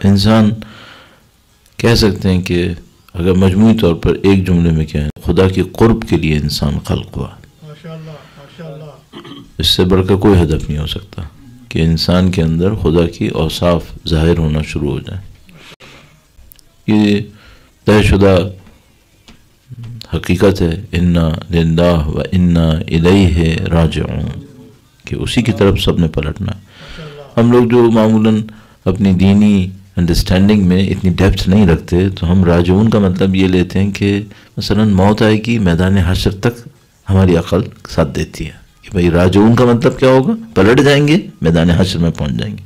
انسان کہہ سکتے ہیں کہ اگر مجموعی طور پر ایک جملے میں کیا ہے، خدا کی قرب کے لیے انسان خلق ہوا. اس سے بڑھ کر کوئی ہدف نہیں ہو سکتا کہ انسان کے اندر خدا کی اوصاف ظاہر ہونا شروع ہو جائیں. یہ طے شدہ حقیقت ہے، انا للہ و انا الیہ راجعون، کہ اسی کی طرف سب نے پلٹنا ہے. ہم لوگ جو معمولاً اپنی دینی انڈرسٹینڈنگ میں اتنی ڈیپتھ نہیں رکھتے، تو ہم راجعون کا مطلب یہ لیتے ہیں کہ مثلاً موت آئے گی، میدان حشر تک ہماری عقل ساتھ دیتی ہے کہ بھئی راجعون کا مطلب کیا ہوگا، پلٹ جائیں گے، میدان حشر میں پہنچ جائیں گے.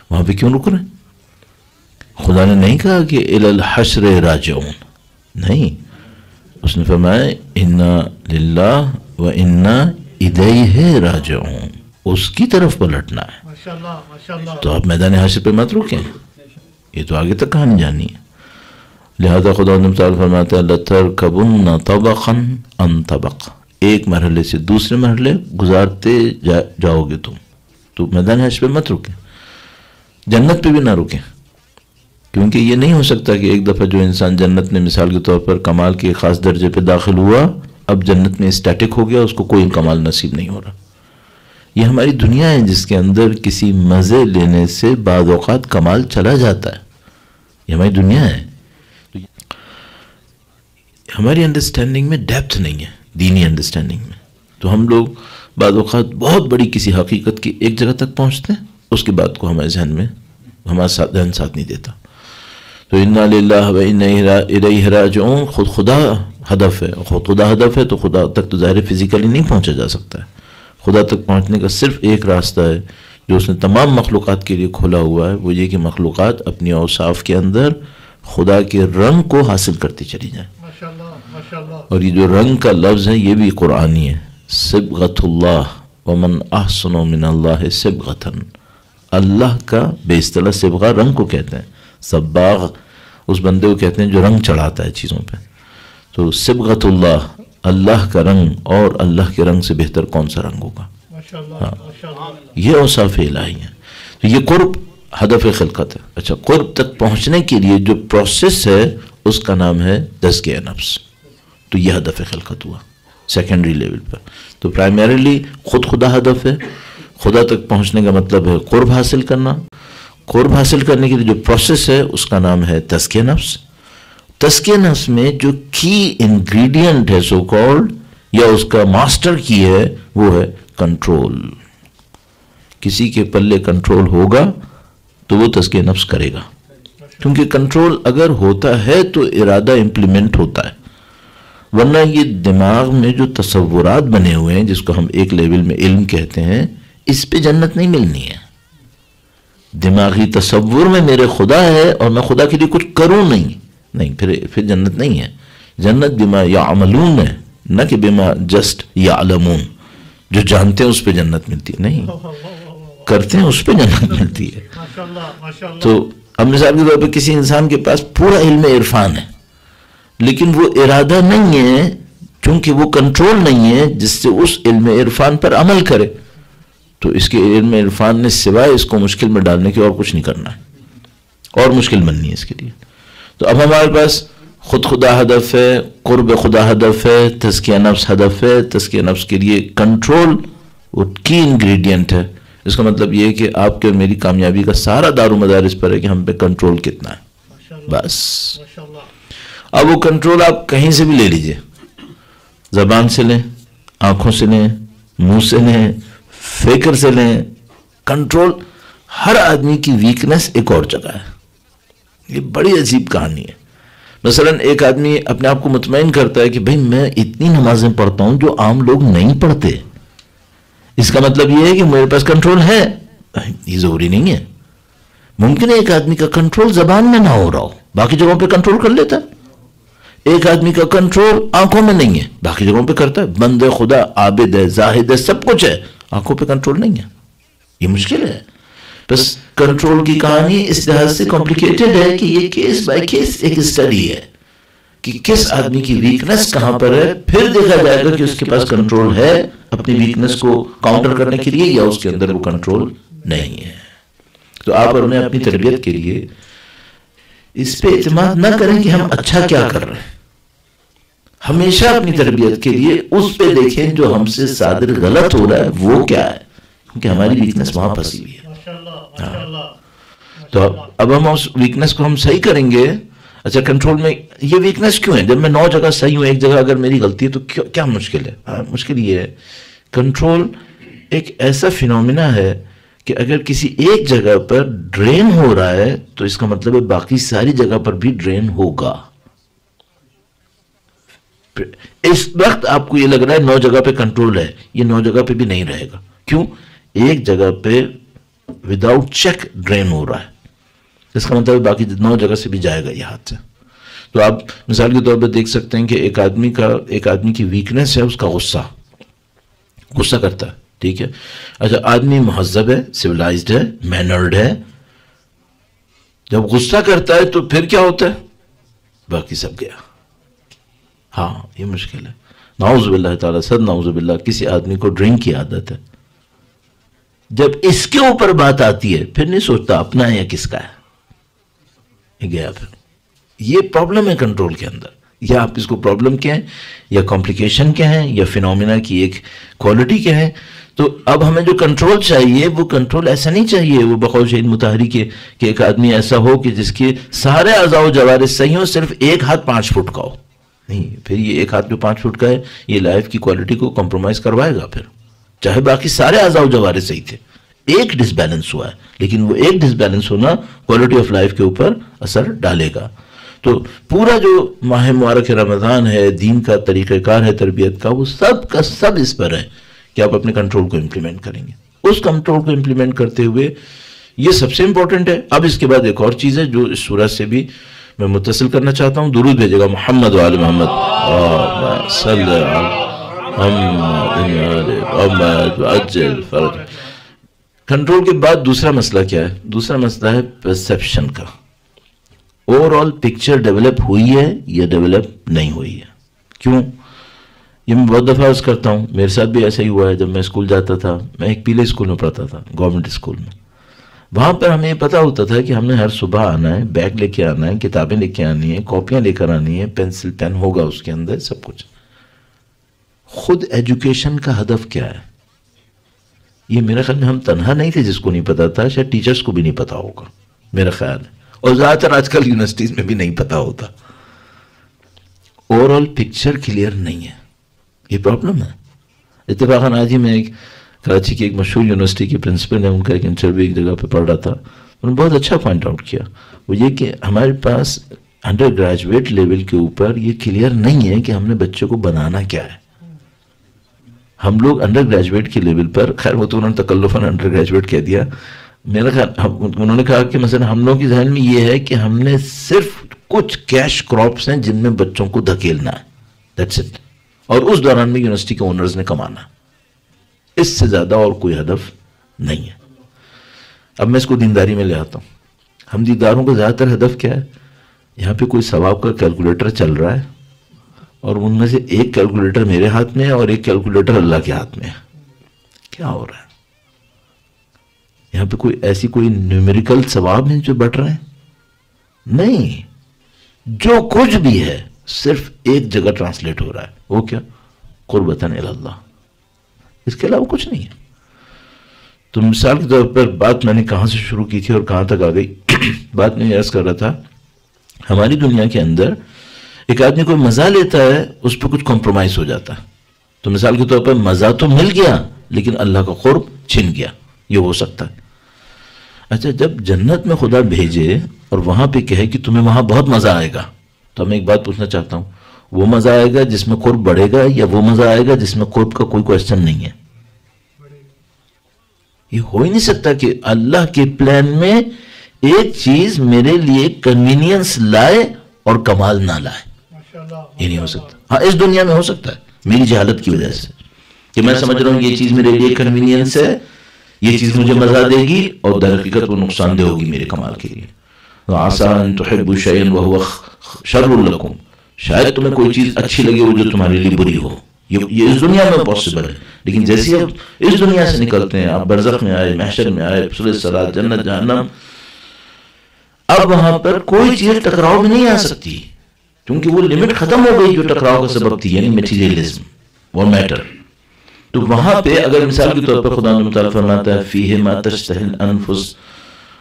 وہاں پہ کیوں رک رہے ہیں؟ خدا نے نہیں کہا کہ الی الحشر راجعون، نہیں، اس نے فرمایا انا للہ و انا الیہ راجعون، اس کی طرف پلٹنا ہے. تو آپ میدان حشر پہ مت رکیں، یہ تو آگے تک کہانی جانی ہے. لہذا خدا تعالیٰ فرماتا ہے لَتَرْكَبُنَّ طَبَقًا عَنْ طَبَقٍ، ایک مرحلے سے دوسرے مرحلے گزارتے جاؤ گے تم. تو میدان حشر پہ مت رکیں، جنت پہ بھی نہ رکیں، کیونکہ یہ نہیں ہو سکتا کہ ایک دفعہ جو انسان جنت میں مثال کے طور پر کمال کے خاص درجے پہ داخل ہوا، اب جنت میں اسٹیٹک ہو گیا، اس کو کوئی کمال نصیب نہیں ہو رہا. یہ ہماری دنیا ہے جس کے اندر کسی مزے لینے سے بعض اوقات کمال چلا جاتا ہے. یہ ہماری دنیا ہے. ہماری انڈرسٹینڈنگ میں ڈیپتھ نہیں ہے، دینی انڈرسٹینڈنگ میں. تو ہم لوگ بعض اوقات بہت بڑی کسی حقیقت کی ایک جگہ تک پہنچتے ہیں، اس کے بعد کو ہمارے ذہن میں ہمارا ذہن ساتھ نہیں دیتا. تو انا للہ و انا الیہ راجعون خود خدا ہدف ہے. خود خدا ہدف ہے تو خدا تک تو ظاہر فزیکلی نہیں پہنچا جا سکتا ہے. خدا تک پہنچنے کا صرف ایک راستہ ہے جو اس نے تمام مخلوقات کے لیے کھولا ہوا ہے، وہ یہ کہ مخلوقات اپنی اوصاف کے اندر خدا کے رنگ کو حاصل کرتی چلی جائیں. اور یہ جو رنگ کا لفظ ہے یہ بھی قرآنی ہے، صبغۃ اللہ ومن احسن من اللہ صبغۃ، اللہ کا بے اصطلاح صبغہ رنگ کو کہتے ہیں. صباغ اس بندے کو کہتے ہیں جو رنگ چڑھاتا ہے چیزوں پہ. تو صبغۃ اللہ، اللہ کا رنگ، اور اللہ کے رنگ سے بہتر کون سا رنگ ہوگا. ہاں، یہ اوصاف الہی ہیں. تو یہ قرب ہدف خلقت ہے. اچھا، قرب تک پہنچنے کے لیے جو پروسیس ہے اس کا نام ہے تزکیہ نفس. تو یہ ہدف خلقت ہوا سیکنڈری لیول پر. تو پرائمریلی خود خدا ہدف ہے. خدا تک پہنچنے کا مطلب ہے قرب حاصل کرنا. قرب حاصل کرنے کے لیے جو پروسیس ہے اس کا نام ہے تزکیہ نفس. تزکیہ نفس میں جو کی انگریڈینٹ ہے سو کالڈ، یا اس کا ماسٹر کی ہے، وہ ہے کنٹرول. کسی کے پلے کنٹرول ہوگا تو وہ تزکیہ نفس کرے گا، کیونکہ کنٹرول اگر ہوتا ہے تو ارادہ امپلیمنٹ ہوتا ہے. ورنہ یہ دماغ میں جو تصورات بنے ہوئے ہیں جس کو ہم ایک لیول میں علم کہتے ہیں، اس پہ جنت نہیں ملنی ہے. دماغی تصور میں میرے خدا ہے اور میں خدا کے لیے کچھ کروں نہیں، پھر جنت نہیں ہے. جنت بما یعملون ہے، نہ کہ بما جسٹ یعلمون. جو جانتے ہیں اس پہ جنت ملتی ہے، نہیں کرتے ہیں اس پہ جنت ملتی ہے. تو اب مثال کے طور پہ کسی انسان کے پاس پورا علم عرفان ہے، لیکن وہ ارادہ نہیں ہے، چونکہ وہ کنٹرول نہیں ہے جس سے اس علم عرفان پر عمل کرے، تو اس کے علم عرفان نے سوائے اس کو مشکل میں ڈالنے کے اور کچھ نہیں کرنا ہے، اور مشکل بننی ہے اس کے لیے. تو اب ہمارے پاس خود خدا ہدف ہے، قرب خدا ہدف ہے، تزکیہ نفس ہدف ہے. تزکیہ نفس کے لیے کنٹرول وہ کی انگریڈینٹ ہے. اس کا مطلب یہ ہے کہ آپ کے اور میری کامیابی کا سارا دار و مدار اس پر ہے کہ ہم پہ کنٹرول کتنا ہے، بس. اب وہ کنٹرول آپ کہیں سے بھی لے لیجئے، زبان سے لیں، آنکھوں سے لیں، منہ سے لیں، فکر سے لیں. کنٹرول ہر آدمی کی ویکنس ایک اور جگہ ہے. یہ بڑی عجیب کہانی ہے. مثلا ایک آدمی اپنے آپ کو مطمئن کرتا ہے کہ بھئی میں اتنی نمازیں پڑھتا ہوں جو عام لوگ نہیں پڑھتے. اس کا مطلب یہ ہے کہ میرے پاس کنٹرول ہے. یہ ضروری نہیں ہے. ممکن ہے ایک آدمی کا کنٹرول زبان میں نہ ہو رہا ہو، باقی جگہوں پہ کنٹرول کر لیتا ہے. ایک آدمی کا کنٹرول آنکھوں میں نہیں ہے، باقی جگہوں پہ کرتا ہے. بندے خدا عابد ہے، زاہد ہے، سب کچھ ہے، آنکھوں پہ کنٹرول نہیں ہے. یہ مشکل ہے. بس کنٹرول کی کہانی اس لحاظ سے کمپلیکیٹڈ ہے کہ یہ کیس بائی کیس ایک اسٹڈی ہے کہ کس آدمی کی ویکنس کہاں پر ہے. پھر دیکھا جائے گا کہ اس کے پاس کنٹرول ہے اپنی ویکنس کو کاؤنٹر کرنے کے لیے یا اس کے اندر وہ کنٹرول نہیں ہے. تو آپ اور میں اپنی تربیت کے لیے اس پہ اعتماد نہ کریں کہ ہم اچھا کیا کر رہے ہیں. ہمیشہ اپنی تربیت کے لیے اس پہ دیکھیں جو ہم سے صادر غلط ہو رہا ہے وہ کیا ہے، کیونکہ ہماری ویکنس وہاں پھنسی ہوئی ہے. تو اب ہم اس ویکنس کو ہم صحیح کریں گے. اچھا کنٹرول میں یہ ویکنس کیوں ہے؟ جب میں 9 جگہ صحیح ہوں، ایک جگہ اگر میری غلطی ہے تو کیا مشکل ہے؟ مشکل یہ ہے کنٹرول ایک ایسا فینومینا ہے کہ اگر کسی ایک جگہ پر ڈرین ہو رہا ہے تو اس کا مطلب ہے باقی ساری جگہ پر بھی ڈرین ہوگا. اس وقت آپ کو یہ لگ رہا ہے 9 جگہ پہ کنٹرول ہے، یہ 9 جگہ پہ بھی نہیں رہے گا. کیوں؟ ایک جگہ پہ وداؤٹ چیک ڈرین ہو رہا ہے، اس کا مطلب باقی 9 جگہ سے بھی جائے گا یہ ہاتھ سے. تو آپ مثال کے طور پہ دیکھ سکتے ہیں کہ ایک آدمی کی ویکنس ہے اس کا غصہ کرتا ہے، ٹھیک ہے. اچھا آدمی مہذب ہے، سیولائزڈ ہے، مینرڈ ہے، جب غصہ کرتا ہے تو پھر کیا ہوتا ہے؟ باقی سب گیا. ہاں یہ مشکل ہے. نعوذ باللہ تعالیٰ، صد نعوذ باللہ، کسی آدمی کو ڈرنک کی عادت ہے، جب اس کے اوپر بات آتی ہے پھر نہیں سوچتا اپنا ہے یا کس کا ہے، یہ گیا. پھر یہ پرابلم ہے کنٹرول کے اندر. یا آپ اس کو پرابلم کہیں یا کمپلیکیشن کہیں یا فینومینا کی ایک کوالٹی کہیں. تو اب ہمیں جو کنٹرول چاہیے وہ کنٹرول ایسا نہیں چاہیے وہ بقول شہید مطہری کہ ایک آدمی ایسا ہو کہ جس کے سارے اعضاء و جوارح صحیح ہوں، صرف ایک ہاتھ 5 فٹ کا ہو. نہیں، پھر یہ ایک ہاتھ جو 5 فٹ کا ہے یہ لائف کی کوالٹی کو کمپرومائز کروائے گا. پھر چاہے باقی سارے اعضاء و جوارح صحیح تھے، ایک ڈس بیلنس ہوا ہے، لیکن وہ ایک ڈس بیلنس ہونا کوالٹی آف لائف کے اوپر اثر ڈالے گا. تو پورا جو ماہ مبارک رمضان ہے، دین کا طریقہ کار ہے تربیت کا، وہ سب کا سب اس پر ہے کہ آپ اپنے کنٹرول کو امپلیمنٹ کریں گے. اس کنٹرول کو امپلیمنٹ کرتے ہوئے یہ سب سے امپورٹنٹ ہے. اب اس کے بعد ایک اور چیز ہے جو اس سورہ سے بھی میں متصل کرنا چاہتا ہوں. درود بھیجے گا محمد وآل محمد صلی اللہ. کنٹرول کے بعد دوسرا مسئلہ کیا ہے؟ دوسرا مسئلہ ہے پرسیپشن کا. اوور آل پکچر ڈیولپ ہوئی ہے یا ڈیولپ نہیں ہوئی ہے. کیوں؟ یہ میں بہت دفعہ عرض کرتا ہوں، میرے ساتھ بھی ایسا ہی ہوا ہے. جب میں اسکول جاتا تھا، میں ایک پیلے اسکول میں پڑھتا تھا، گورنمنٹ اسکول میں. وہاں پر ہمیں یہ پتا ہوتا تھا کہ ہم نے ہر صبح آنا ہے، بیگ لے کے آنا ہے، کتابیں لے کے آنی ہیں، کاپیاں لے کر آنی ہیں، پینسل پین ہوگا اس کے اندر، سب کچھ. خود ایجوکیشن کا ہدف کیا ہے؟ یہ میرے خیال میں ہم تنہا نہیں تھے جس کو نہیں پتا تھا، شاید ٹیچرز کو بھی نہیں پتا ہوگا میرا خیال ہے، اور زیادہ تر آج کل یونیورسٹیز میں بھی نہیں پتا ہوتا. اوور آل پکچر کلیئر نہیں ہے، یہ پرابلم ہے. اتفاقاً آج ہی میں ایک کراچی کی ایک مشہور یونیورسٹی کے پرنسپل ہیں، ان کا ایک انٹرویو ایک جگہ پہ پڑھ رہا تھا. انہوں نے بہت اچھا پوائنٹ آؤٹ کیا، وہ یہ کہ ہمارے پاس انڈر گریجویٹ لیول کے اوپر یہ کلیئر نہیں ہے کہ ہم نے بچے کو بنانا کیا ہے. ہم لوگ انڈر گریجویٹ کے لیول پر، خیر وہ تو انہوں نے تکلفاً انڈر گریجویٹ کہہ دیا، میرا خیال انہوں نے کہا کہ مثلا ہم لوگوں کی ذہن میں یہ ہے کہ ہم نے صرف کچھ کیش کراپس ہیں جن میں بچوں کو دھکیلنا ہے، دیٹس اٹ، اور اس دوران میں یونیورسٹی کے اونرز نے کمانا. اس سے زیادہ اور کوئی ہدف نہیں ہے. اب میں اس کو دینداری میں لے آتا ہوں. ہم دینداروں کا زیادہ تر ہدف کیا ہے؟ یہاں پہ کوئی ثواب کا کیلکولیٹر چل رہا ہے اور ان میں سے ایک کیلکولیٹر میرے ہاتھ میں ہے اور ایک کیلکولیٹر اللہ کے ہاتھ میں ہے. کیا ہو رہا ہے یہاں پہ؟ کوئی نیومیریکل ثواب ہیں جو بڑھ رہے ہیں؟ نہیں، جو کچھ بھی ہے صرف ایک جگہ ٹرانسلیٹ ہو رہا ہے، وہ کیا؟ قربتاً الی اللہ. اس کے علاوہ کچھ نہیں ہے. تو مثال کے طور پر بات میں نے کہاں سے شروع کی تھی اور کہاں تک آ گئی؟ بات میں یہ عرض کر رہا تھا، ہماری دنیا کے اندر ایک آدمی کوئی مزہ لیتا ہے، اس پہ کچھ کمپرومائز ہو جاتا ہے. تو مثال کے طور پر مزہ تو مل گیا لیکن اللہ کا قرب چھن گیا، یہ ہو سکتا ہے. اچھا، جب جنت میں خدا بھیجے اور وہاں پہ کہے کہ تمہیں وہاں بہت مزہ آئے گا، تو میں ایک بات پوچھنا چاہتا ہوں، وہ مزہ آئے گا جس میں قرب بڑھے گا یا وہ مزہ آئے گا جس میں قرب کا کوئی کوشچن نہیں ہے؟ یہ ہو ہی نہیں سکتا کہ اللہ کے پلان میں ایک چیز میرے لیے کنوینئنس لائے اور کمال نہ لائے. یہ نہیں ہو سکتا. ہاں اس دنیا میں ہو سکتا ہے میری جہالت کی وجہ سے، کہ میں سمجھ رہا ہوں یہ چیز میرے لیے کنوینئنس ہے، یہ چیز مجھے مزہ دے گی، اور در حقیقت وہ نقصان دہ ہوگی میرے کمال کے لیے. وَعَسَىٰ أَن تُحِبُّوا شَيْئًا وَهُوَ شَرٌّ لَكُمْ، شاید تمہیں کوئی چیز اچھی لگے وہ جو تمہارے لیے بری ہو. یہ اس دنیا میں پاسبل ہے، لیکن جیسے اب اس دنیا سے نکلتے ہیں، آپ برزخ میں آئے، محشر میں آئے، فصل صراط، جنت جہنم، اب وہاں پر کوئی چیز ٹکراؤ میں نہیں آ سکتی، کیونکہ وہ لمٹ ختم ہو گئی جو ٹکراؤ کا سبب تھی، یعنی میٹیریلزم اور میٹر. تو وہاں پہ اگر مثال کے طور پر خدا متعالی فرماتا ہے فیہ ما تشتہی الانفس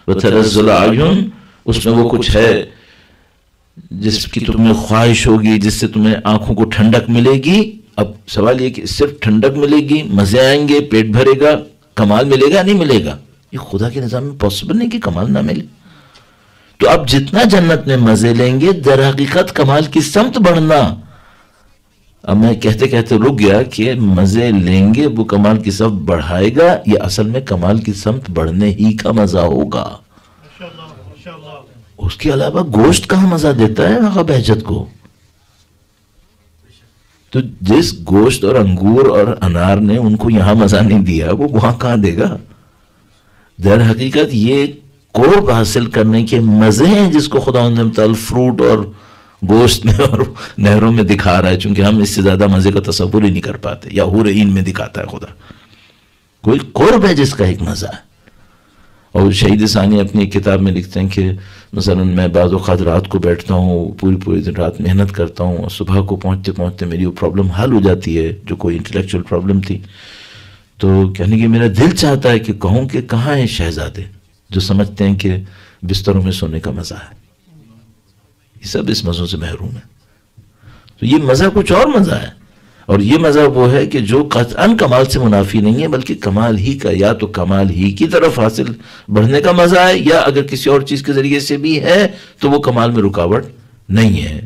وتلذ الاعین، اس میں وہ کچھ ہے جس کی تمہیں خواہش ہوگی، جس سے تمہیں آنکھوں کو ٹھنڈک ملے گی. اب سوال یہ کہ صرف ٹھنڈک ملے گی، مزے آئیں گے، پیٹ بھرے گا، کمال ملے گا نہیں ملے گا؟ یہ خدا کے نظام میں پاسبل نہیں کہ کمال نہ ملے. تو اب جتنا جنت میں مزے لیں گے در حقیقت کمال کی سمت بڑھنا. اب میں کہتے کہتے رک گیا کہ مزے لیں گے وہ کمال کی سمت بڑھائے گا، یہ اصل میں کمال کی سمت بڑھنے ہی کا مزہ ہوگا. اس کے علاوہ گوشت کہاں مزہ دیتا ہے آقا بہجت کو؟ تو جس گوشت اور انگور اور انار نے ان کو یہاں مزہ نہیں دیا وہ وہاں کہاں دے گا؟ در حقیقت یہ قرب حاصل کرنے کے مزے ہیں جس کو خدا تعالی فروٹ اور گوشت میں اور نہروں میں دکھا رہا ہے، چونکہ ہم اس سے زیادہ مزے کا تصور ہی نہیں کر پاتے. یا حور عین میں دکھاتا ہے خدا، کوئی قرب ہے جس کا ایک مزہ ہے. اور شہید ثانی اپنی کتاب میں لکھتے ہیں کہ مثلا میں بعض اوقات رات کو بیٹھتا ہوں، پوری دن رات محنت کرتا ہوں، اور صبح کو پہنچتے پہنچتے میری وہ پرابلم حل ہو جاتی ہے جو کوئی انٹلیکچوئل پرابلم تھی. تو کہنے کہ میرا دل چاہتا ہے کہ کہوں کہ کہاں ہیں شہزادے جو سمجھتے ہیں کہ بستروں میں سونے کا مزہ ہے. یہ سب اس مزوں سے محروم ہے. تو یہ مزہ کچھ اور مزہ ہے، اور یہ مزہ وہ ہے کہ جو قطعاً کمال سے منافی نہیں ہے بلکہ کمال ہی کا، یا تو کمال ہی کی طرف حاصل بڑھنے کا مزہ ہے، یا اگر کسی اور چیز کے ذریعے سے بھی ہے تو وہ کمال میں رکاوٹ نہیں ہے.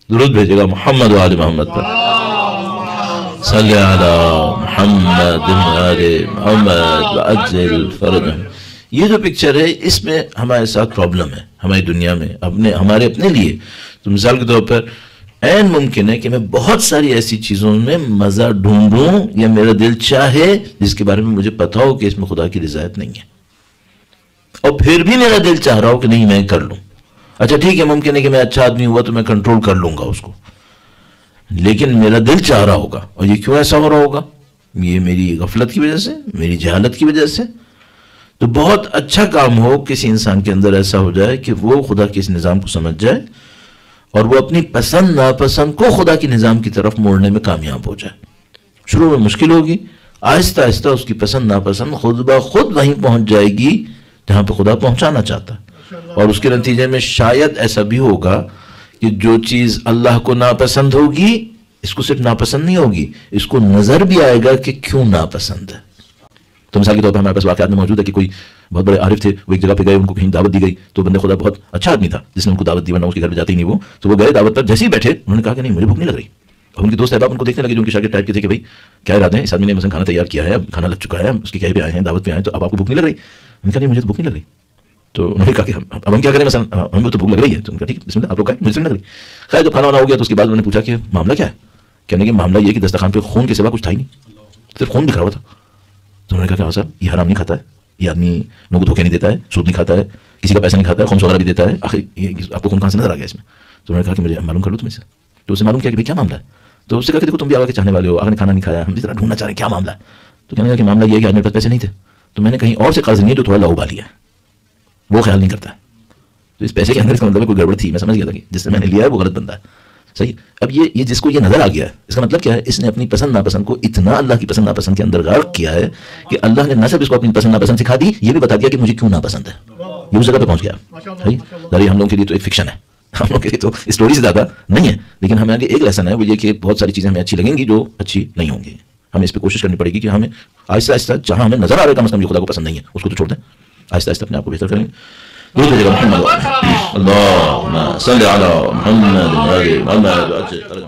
درود بھیجے گا محمد و آل محمد پر. صلی علی محمد آل محمد وعجل فرجہم. یہ جو پکچر ہے اس میں ہمارے ساتھ پرابلم ہے ہماری دنیا میں ہمارے اپنے لیے. تو مثال کے طور پر این ممکن ہے کہ میں بہت ساری ایسی چیزوں میں مزہ ڈھونڈوں یا میرا دل چاہے جس کے بارے میں مجھے پتا ہو کہ اس میں خدا کی رضایت نہیں ہے، اور پھر بھی میرا دل چاہ رہا ہو کہ نہیں میں کر لوں. اچھا ٹھیک ہے، ممکن ہے کہ میں اچھا آدمی ہوا تو میں کنٹرول کر لوں گا اس کو، لیکن میرا دل چاہ رہا ہوگا. اور یہ کیوں ایسا ہو رہا ہوگا؟ یہ میری غفلت کی وجہ سے، میری جہالت کی وجہ سے. تو بہت اچھا کام ہو کسی انسان کے اندر ایسا ہو جائے کہ وہ خدا کے اس نظام کو سمجھ جائے اور وہ اپنی پسند ناپسند کو خدا کی نظام کی طرف موڑنے میں کامیاب ہو جائے. شروع میں مشکل ہوگی، آہستہ آہستہ اس کی پسند ناپسند خود بخود وہیں پہنچ جائے گی جہاں پہ خدا پہنچانا چاہتا ہے. اور اس کے نتیجے میں شاید ایسا بھی ہوگا کہ جو چیز اللہ کو ناپسند ہوگی اس کو صرف ناپسند نہیں ہوگی، اس کو نظر بھی آئے گا کہ کیوں ناپسند ہے. تو مثال کے طور پر ہمارے پاس واقعات میں موجود ہے کہ کوئی بہت بڑے عارف تھے، وہ ایک جگہ پہ گئے، ان کو کہیں دعوت دی گئی، تو بندے خدا بہت اچھا آدمی تھا جس نے ان کو دعوت دی، ورنہ اس کے گھر پہ جاتے ہی نہیں وہ. تو وہ گئے دعوت پر، جیسے ہی بیٹھے انہوں نے کہا کہ نہیں مجھے بھوک نہیں لگ رہی. اور ان کے دوست احباب ان کو دیکھنے لگے جو ان کے شاگرد ٹائپ کے تھے کہ بھائی کیا ارادے ہیں، اس آدمی نے مثلا کھانا تیار کیا ہے، اب کھانا لگ چکا ہے، اس کے کہے پہ آئے ہیں، دعوت پہ آئے ہیں، تو اب آپ کو بھوک نہیں لگ رہی؟ انہوں نے کہا نہیں مجھے تو بھوک نہیں لگ رہی. تو انہوں نے کہا کہ اب ہم کیا کریں، مثلا ہمیں تو بھوک لگ رہی ہے. تو انہوں نے کہا ٹھیک بسم اللہ آپ لوگ کھائیں، مجھے نہیں لگ رہی. خیر جب کھانا وانا ہو گیا تو اس کے بعد انہوں نے پوچھا کہ معاملہ کیا ہے؟ کہنے کہ معاملہ یہ کہ دسترخوان پہ خون کے سوا کچھ تھا ہی نہیں، صرف خون دکھ رہا ہوا تھا. تو انہوں نے کہا کہ صاحب یہ حرام نہیں کھاتا ہے، یہ آدمی لوگوں کو دھوکے نہیں دیتا ہے، سود نہیں کھاتا ہے، کسی کا پیسہ نہیں کھاتا ہے، خمس وغیرہ بھی دیتا ہے، آخر آپ کو خون کہاں سے نظر آ گیا اس میں؟ تو انہوں نے کہا کہ مجھے معلوم کر لو تم سے. تو اسے معلوم کیا کہ بھائی کیا معاملہ ہے؟ تو اس سے کہا کہ دیکھو تم بھی آگے کے چاہنے والے ہو، آگے نے کھانا نہیں کھایا، ہم بھی ذرا ڈھونڈنا چاہ رہے ہیں کیا معاملہ ہے. تو کہنے لگا کہ معاملہ یہ ہے کہ میرے پاس پیسے نہیں تھے، تو میں نے کہیں اور سے قرض نہیں ہے جو تھوڑا لاؤ با لیا، وہ خیال نہیں کرتا. تو اس پیسے کے اندر اس کا مطلب کوئی گڑبڑ تھی، میں سمجھ گیا تھا کہ جس سے میں نے لیا ہے وہ غلط بندہ ہے. صحیح. اب یہ جس کو یہ نظر آ گیا ہے اس کا مطلب کیا ہے؟ اس نے اپنی پسند ناپسند کو اتنا اللہ کی پسند ناپسند کے اندر غرق کیا ہے کہ اللہ نے نہ صرف اس کو اپنی پسند ناپسند سکھا دی، یہ بھی بتا دیا کہ مجھے کیوں ناپسند ہے. یہ اس جگہ پہ پہنچ گیا. صحیح. ذرا ہم لوگوں کے لیے تو ایک فکشن ہے، ہم لوگوں کے لیے تو اسٹوری سے زیادہ نہیں ہے، لیکن ہمیں آگے ایک لیسن ہے، وہ یہ کہ بہت ساری چیزیں ہمیں اچھی لگیں گی جو اچھی نہیں ہوں گی. ہمیں اس پہ کوشش کرنی پڑے گی کہ ہمیں آہستہ آہستہ جہاں ہمیں نظر آ رہا ہے مثلا یہ خدا کو پسند نہیں ہے اس کو تو چھوڑ دیں، آہستہ آہستہ اپنے آپ کو بہتر کریں. اللهم صل على محمد وعلى آل محمد